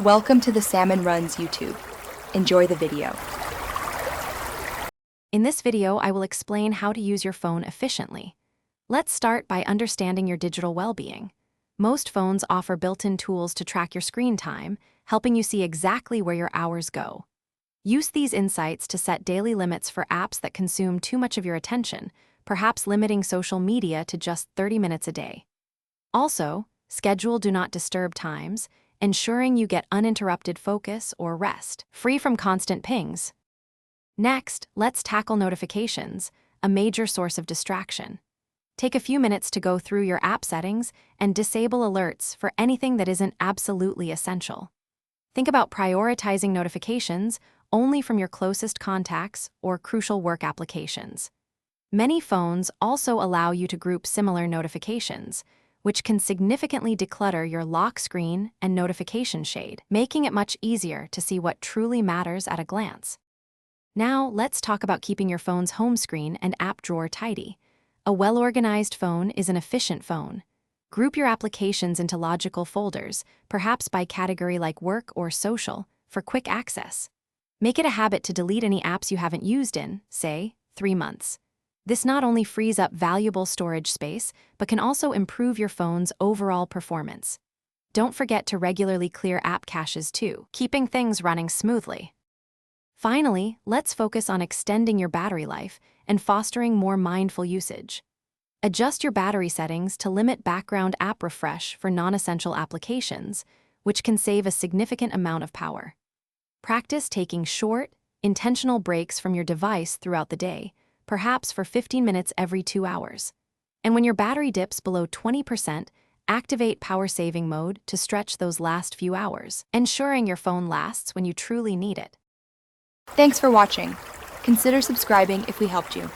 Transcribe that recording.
Welcome to the Salmon Runs YouTube. Enjoy the video. In this video, I will explain how to use your phone efficiently. Let's start by understanding your digital well-being. Most phones offer built-in tools to track your screen time, helping you see exactly where your hours go. Use these insights to set daily limits for apps that consume too much of your attention, perhaps limiting social media to just 30 minutes a day. Also, schedule do not disturb times, ensuring you get uninterrupted focus or rest, free from constant pings. Next, let's tackle notifications, a major source of distraction. Take a few minutes to go through your app settings and disable alerts for anything that isn't absolutely essential. Think about prioritizing notifications only from your closest contacts or crucial work applications. Many phones also allow you to group similar notifications, which can significantly declutter your lock screen and notification shade, making it much easier to see what truly matters at a glance. Now, let's talk about keeping your phone's home screen and app drawer tidy. A well-organized phone is an efficient phone. Group your applications into logical folders, perhaps by category like work or social, for quick access. Make it a habit to delete any apps you haven't used in, say, 3 months. This not only frees up valuable storage space, but can also improve your phone's overall performance. Don't forget to regularly clear app caches too, keeping things running smoothly. Finally, let's focus on extending your battery life and fostering more mindful usage. Adjust your battery settings to limit background app refresh for non-essential applications, which can save a significant amount of power. Practice taking short, intentional breaks from your device throughout the day, perhaps for 15 minutes every 2 hours. And when your battery dips below 20%, activate power saving mode to stretch those last few hours, ensuring your phone lasts when you truly need it. Thanks for watching. Consider subscribing if we helped you.